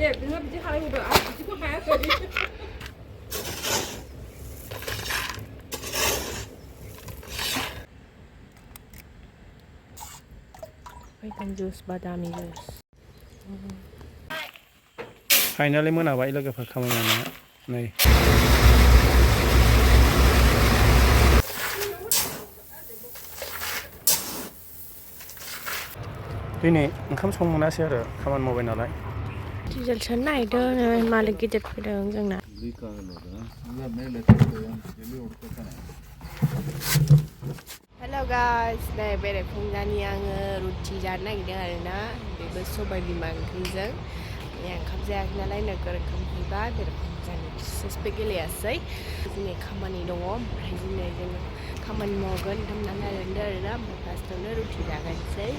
बिदिनो बिदि खालामबो आं बिदिखौ हायाखै Ikan jus badami jus finally मोनाबाय लोगोफोर खामानि मावनाया नै दिनै ओंखाम संनो मोनासै आरो खामानि मावबाय नालाय डिजेल सोनो नागिरदों मालिक गिदिर फैदों जोंना हेल' गाइस नै बेरेफुंजानि आङो रुटि जानो नागिरदों आरोना बेबो सबाय बिमा ओंख्रिजों ओंखाम जायाखै नालाय नोगोर ओंखाम बिबा बेरेफुंजानि सुइसबो गेलेयासै दिनै खामानि दङ ओमफ्राय दिनै जोङो खामानि मावगोन ओंखाम जानो नागिरदों आरोना ओमफ्राय फार्स्टआवनो रुटि जागायनोसै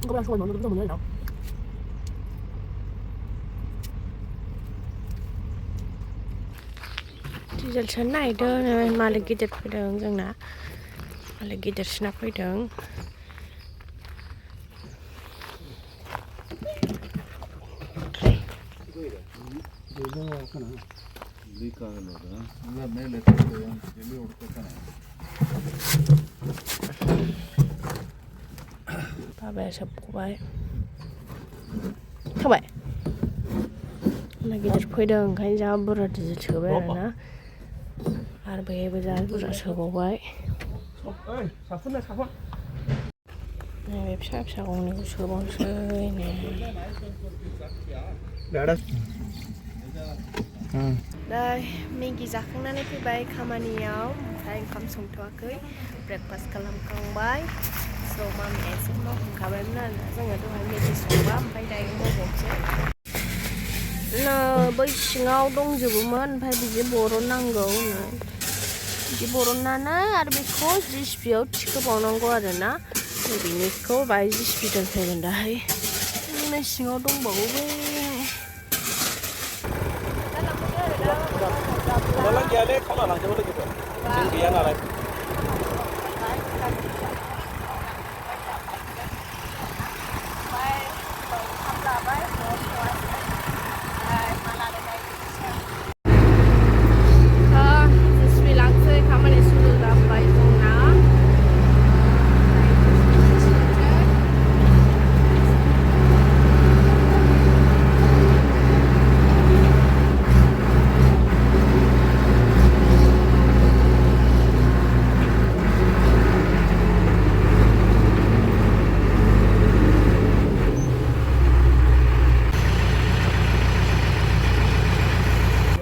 Không có sôi mà nó cũng không đâu. Diesel soनो नागिरदों मालिक गिदिर फैदों जोंना मालिक गिदिरसिना फैदों बाबाया सोबख'बाय थाबाय मालिक गिदिर फैदों ओंखायनो जा बुरजा डिजेल सोबाय आरोना आरो बेहायबो जा बुरजा सोबावबाय नैबे फिसा फिसा गंनैखौ सोबावनोसै नै मेगि जाखांनानै फैबाय खामानियाव ओमफ्राय ओंखाम संथ'वाखै ब्रेकफास्ट खालामखांबाय स' मामिया एसे मावखांखाबायमोन आरोना जोङो दहाय मेगि संबा ओमफ्राय दायो मावबावसै बै सिङाव दंजोबोमोन ओमफ्राय बिदि बरननांगौ बिदि बरननानै आरो बेखौ जिसिपिआव थिखोबावनांगौ आरोना बिनिखौ बाहाय जिसिपि दोनफैगोन दाहाय नै सिङाव दंबावो दालां गैयालै खावना लांजोबो लोगोफोर जों गैया नालाय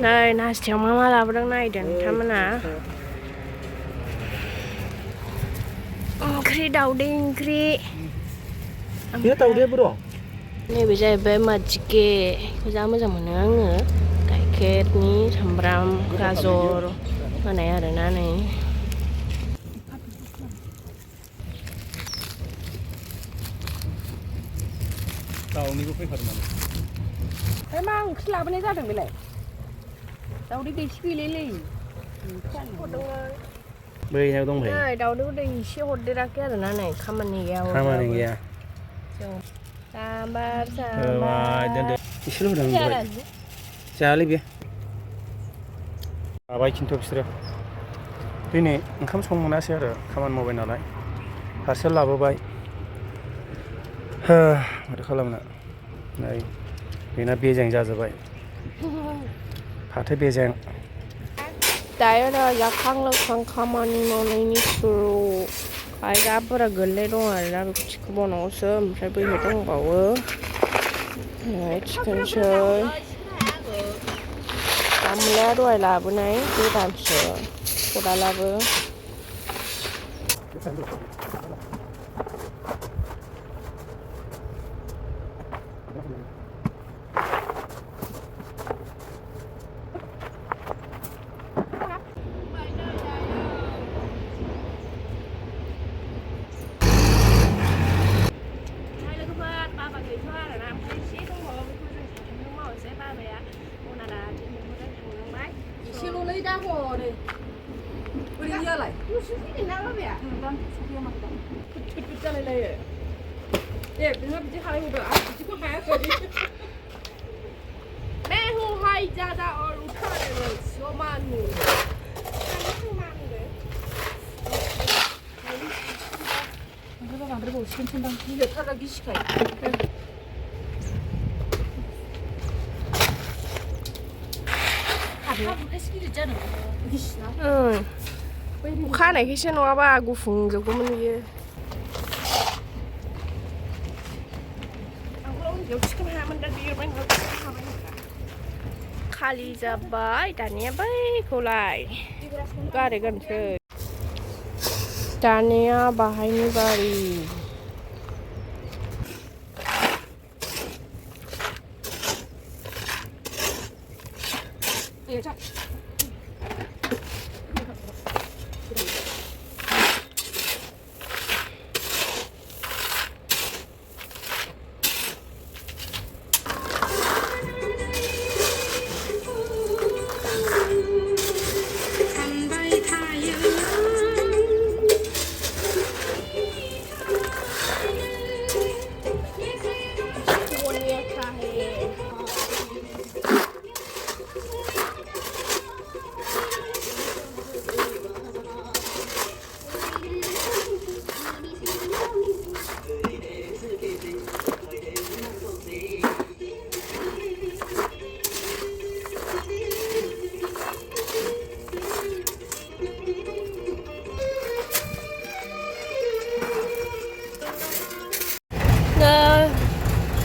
नै नास्टियाव मा मा लाबोदों नायदों नोंथांमोना ओंख्रि दाउदै ओंख्रि दाउदैयाबो दं नैबे जाहैबाय माजिके बेखौ जा मोजां मोनो आङो गाइखेरनि सामब्राम गाजर होनाय आरोना नै दाउनिबो फैखादों नालाय मा ओंख्रि लाबोनाय जादों बेलाय दाउदै दैसे गैलायलै बैयाव दंबाय नै दाउदैखौ दै एसे हरदेराखै आरोना नै खामानि गैया सामबार एसेल' होदों जायालै बे माबाय खिन्थु बिसोरो दिनै ओंखाम संनो मोनासै आरो खामानि मावबाय नालाय पार्सेल लाबोबाय माथो खालामनो नै बेना बेजें जाजोब्बाय फाथो बेजें दायो जाखां लोंखां खामानि मावनायनि सुरु जा बुरजा गोलैनाय दं आरोना बेखौ थिखोबावनांगौसो ओमफ्राय बैहाय दंबावो थिखोनोसै गामलाया दहाय लाबोनाय गोदानसो खदालाबो hore. Beri dia lah. Ini nama dia. Dan dia makan. Kita lele. Dengan biji hari udah. Biji kok kayak tadi. मैं हूँ हाई ज़्यादा और उठा रहे सो मानू Kita nggak boleh sih tentang ini tak lagi sih kayak. Apa bukan sih dia jangan. Gisna. खाना này khi nó ba gu phùng rồi của mình gì खालि जाबाय दानिया बैखौ लाय गारि गानसै दानिया बाहायनि बारि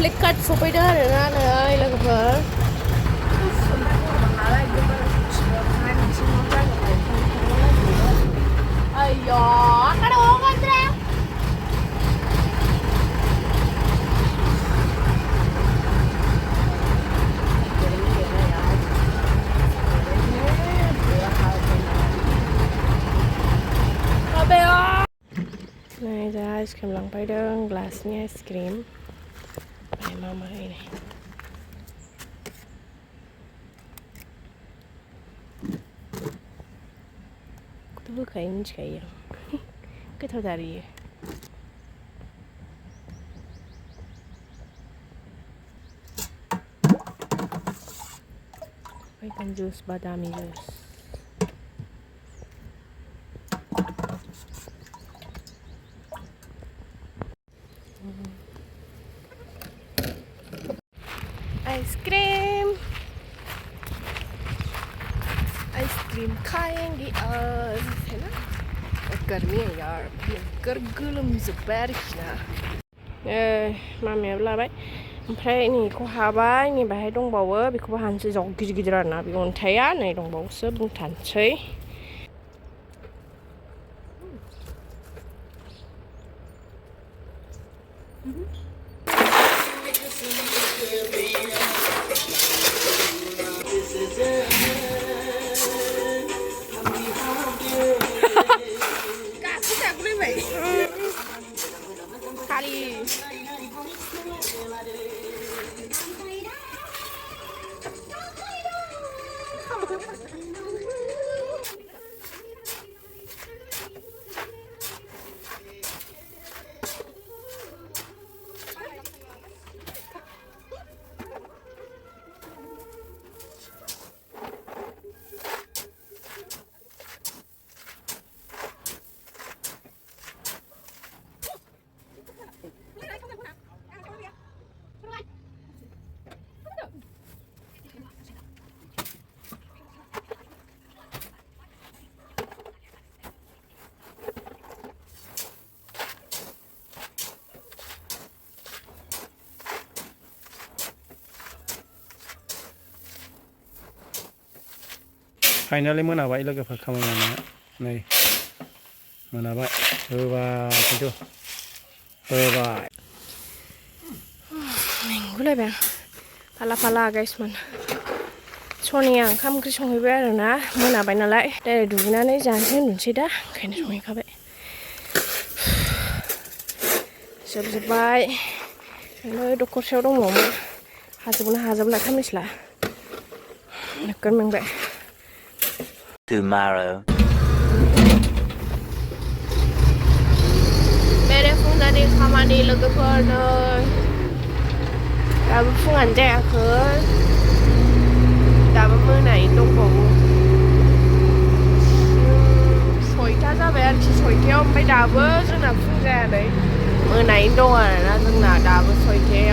Flickkat sopeda na ay lagbar. Ayo, kada okan tra. Này ra ice cream lang pai dong, gelasnya ice cream. Ay mama ini. Tuh kain kayak. Kita dari. Ikan jus badami jus. Ice cream खाएंगे आज है ना और गर्मी है यार गर्गलम जोब्बाय आरोखि ना मामायाबो लाबाय ओमफ्राय नैखौ हाबाय नै बाहाय दंबावो बेखौबो हानोसै जग गिदिर गिदिर आरोना बे अन्थाइआ नै दंबावोसो बुंथानोसै खालि फाइनालि मोनाबाय लोगोफोर खामानि मावनाया नै मोनाबाय होबाय खिन्थु होबाय मेंगुलायबाय आं फाला फाला गाइसमोन सनिया ओंखाम ओंख्रि संहैबाय आरोना मोनाबाय नालाय डाइरेक्ट दुगैनानै जानोसै उन्दुनोसै दा ओंखायनो संहैखाबाय जोबजोब्बाय ओमफ्राय दखरसेयाव दंबावोमोन हाजोबगोन ना हाजोबला मिथिला नोगोर मेंबाय tomorrow. बेरेफुंजानि खामानि लोगोफोरनो दाबो फुङानो जायाखै दाबो मोनायैनो दंबावो 6टा जाबाय आरोखि 6टायाव ओमफ्राय दाबो जोंना फुं जायाखै मोनायैनो दं आरोना जोंना दाबो 6टायाव